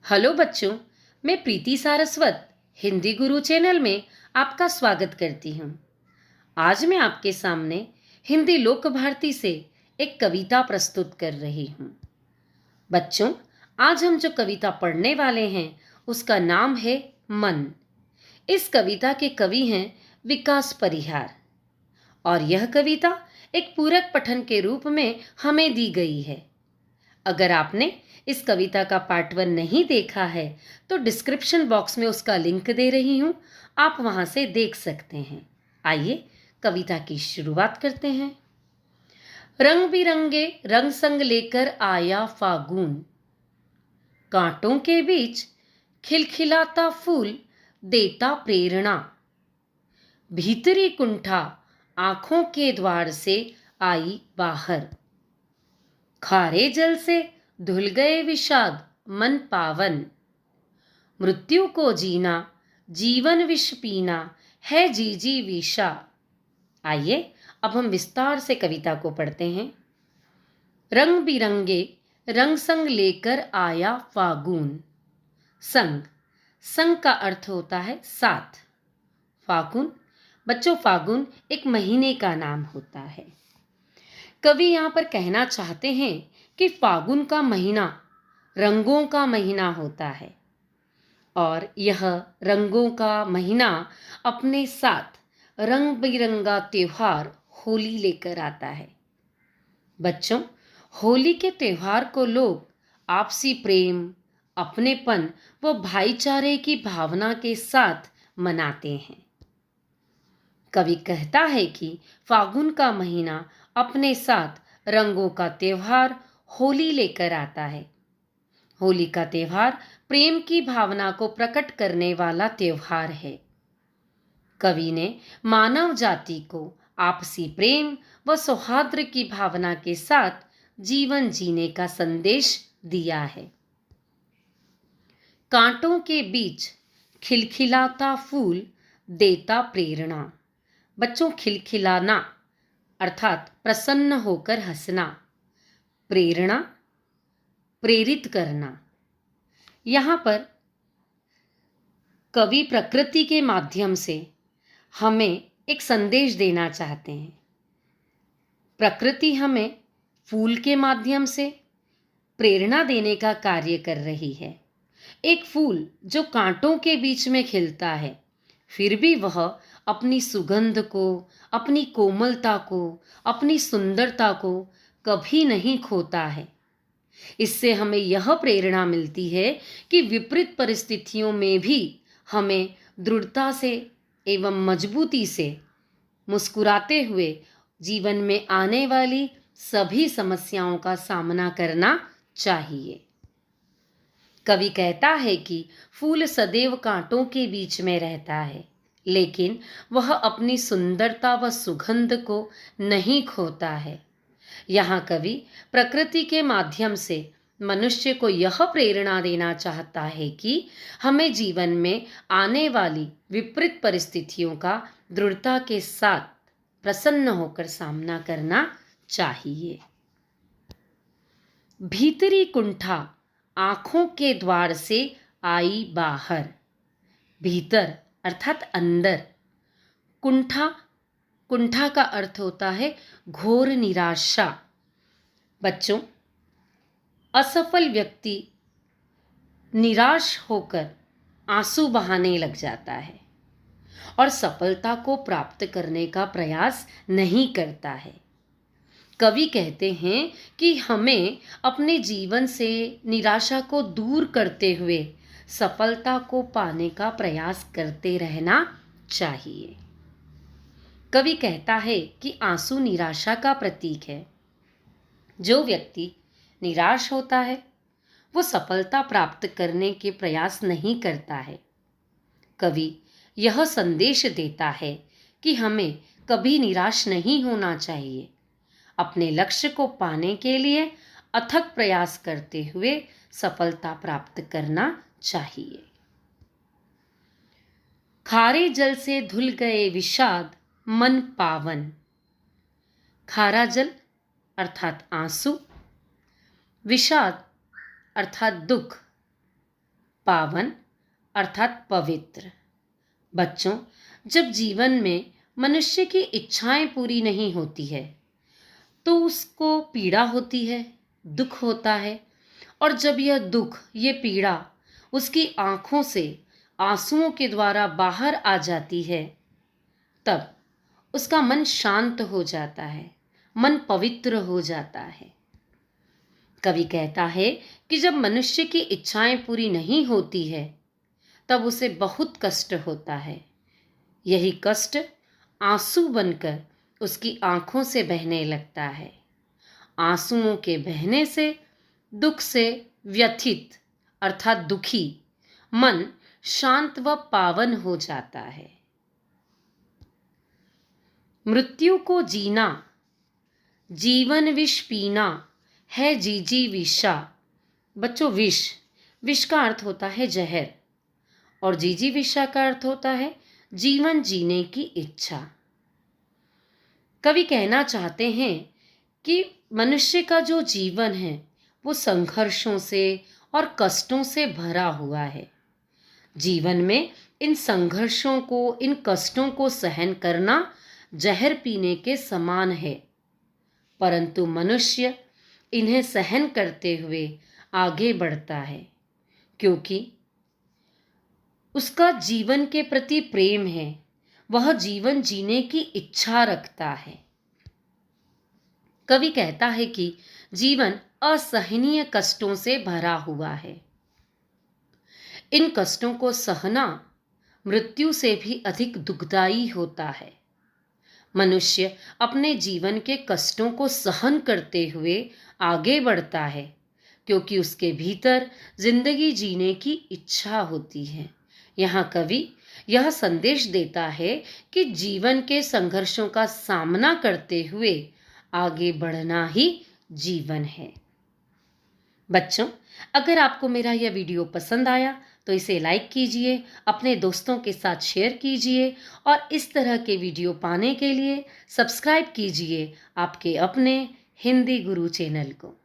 Hello बच्चों, मैं प्रीति सारस्वत हिंदी गुरु channel में आपका स्वागत करती हूँ। आज मैं आपके सामने हिंदी लोक भारती से एक कविता प्रस्तुत कर रही हूँ। बच्चों, आज हम जो कविता पढ़ने वाले हैं उसका नाम है मन। इस कविता के कवि हैं विकास परिहार और यह कविता एक पूरक पठन के रूप में हमें दी गई है। अगर आपने इस कविता का पार्ट 1 नहीं देखा है तो डिस्क्रिप्शन बॉक्स में उसका लिंक दे रही हूँ, आप वहां से देख सकते हैं। आइए कविता की शुरुआत करते हैं। रंग बिरंगे रंग संग लेकर आया फागुन, कांटों के बीच खिलखिलाता फूल देता प्रेरणा। भीतरी कुंठा आंखों के द्वार से आई बाहर, खारे जल से धुल गए विषाद मन पावन। मृत्यु को जीना जीवन विष पीना है जी विषा। आइए अब हम विस्तार से कविता को पढ़ते हैं। रंग बिरंगे रंग संग लेकर आया फागुन। संग, संग का अर्थ होता है साथ। फागुन, बच्चों फागुन एक महीने का नाम होता है। कवि यहाँ पर कहना चाहते हैं कि फागुन का महीना रंगों का महीना होता है और यह रंगों का महीना अपने साथ रंग बिरंगा त्योहार होली लेकर आता है। बच्चों, होली के त्योहार को लोग आपसी प्रेम, अपनेपन व भाईचारे की भावना के साथ मनाते हैं। कवि कहता है कि फागुन का महीना अपने साथ रंगों का त्योहार होली लेकर आता है। होली का त्योहार प्रेम की भावना को प्रकट करने वाला त्योहार है। कवि ने मानव जाति को आपसी प्रेम व सौहार्द की भावना के साथ जीवन जीने का संदेश दिया है। कांटों के बीच खिलखिलाता फूल देता प्रेरणा। बच्चों, खिलखिलाना अर्थात प्रसन्न होकर हंसना, प्रेरणा प्रेरित करना। यहाँ पर कवि प्रकृति के माध्यम से हमें एक संदेश देना चाहते हैं। प्रकृति हमें फूल के माध्यम से प्रेरणा देने का कार्य कर रही है। एक फूल जो कांटों के बीच में खिलता है, फिर भी वह अपनी सुगंध को, अपनी कोमलता को, अपनी सुंदरता को कभी नहीं खोता है। इससे हमें यह प्रेरणा मिलती है कि विपरीत परिस्थितियों में भी हमें दृढ़ता से एवं मजबूती से मुस्कुराते हुए जीवन में आने वाली सभी समस्याओं का सामना करना चाहिए। कवि कहता है कि फूल सदैव कांटों के बीच में रहता है, लेकिन वह अपनी सुंदरता व सुगंध को नहीं खोता है। यहाँ कवि प्रकृति के माध्यम से मनुष्य को यह प्रेरणा देना चाहता है कि हमें जीवन में आने वाली विपरीत परिस्थितियों का दृढ़ता के साथ प्रसन्न होकर सामना करना चाहिए। भीतरी कुंठा आंखों के द्वार से आई बाहर। भीतर अर्थात अंदर, कुंठा, कुंठा का अर्थ होता है घोर निराशा। बच्चों, असफल व्यक्ति निराश होकर आंसू बहाने लग जाता है और सफलता को प्राप्त करने का प्रयास नहीं करता है। कवि कहते हैं कि हमें अपने जीवन से निराशा को दूर करते हुए सफलता को पाने का प्रयास करते रहना चाहिए। कवि कहता है कि आंसू निराशा का प्रतीक है। जो व्यक्ति निराश होता है वो सफलता प्राप्त करने के प्रयास नहीं करता है। कवि यह संदेश देता है कि हमें कभी निराश नहीं होना चाहिए। अपने लक्ष्य को पाने के लिए अथक प्रयास करते हुए सफलता प्राप्त करना चाहिए। खारे जल से धुल गए विषाद मन पावन। खारा जल अर्थात आंसू, विषाद अर्थात दुख, पावन अर्थात पवित्र। बच्चों, जब जीवन में मनुष्य की इच्छाएं पूरी नहीं होती है तो उसको पीड़ा होती है, दुख होता है। और जब यह दुख, ये पीड़ा उसकी आंखों से आंसुओं के द्वारा बाहर आ जाती है, तब उसका मन शांत हो जाता है, मन पवित्र हो जाता है। कवि कहता है कि जब मनुष्य की इच्छाएं पूरी नहीं होती है तब उसे बहुत कष्ट होता है। यही कष्ट आंसू बनकर उसकी आंखों से बहने लगता है। आंसुओं के बहने से, दुख से व्यथित अर्थात दुखी मन शांत व पावन हो जाता है। मृत्यु को जीना, जीवन विष पीना है जीजी विषा। बच्चों, विष का अर्थ होता है जहर और जीजी विषा का अर्थ होता है जीवन जीने की इच्छा। कवि कहना चाहते हैं कि मनुष्य का जो जीवन है वो संघर्षों से और कष्टों से भरा हुआ है। जीवन में इन संघर्षों को, इन कष्टों को सहन करना जहर पीने के समान है, परंतु मनुष्य इन्हें सहन करते हुए आगे बढ़ता है क्योंकि उसका जीवन के प्रति प्रेम है, वह जीवन जीने की इच्छा रखता है। कवि कहता है कि जीवन असहनीय कष्टों से भरा हुआ है। इन कष्टों को सहना मृत्यु से भी अधिक दुखदायी होता है। मनुष्य अपने जीवन के कष्टों को सहन करते हुए आगे बढ़ता है क्योंकि उसके भीतर जिंदगी जीने की इच्छा होती है। यहाँ कवि यह संदेश देता है कि जीवन के संघर्षों का सामना करते हुए आगे बढ़ना ही जीवन है। बच्चों, अगर आपको मेरा यह वीडियो पसंद आया तो इसे लाइक कीजिए, अपने दोस्तों के साथ शेयर कीजिए और इस तरह के वीडियो पाने के लिए सब्सक्राइब कीजिए आपके अपने हिंदी गुरु चैनल को।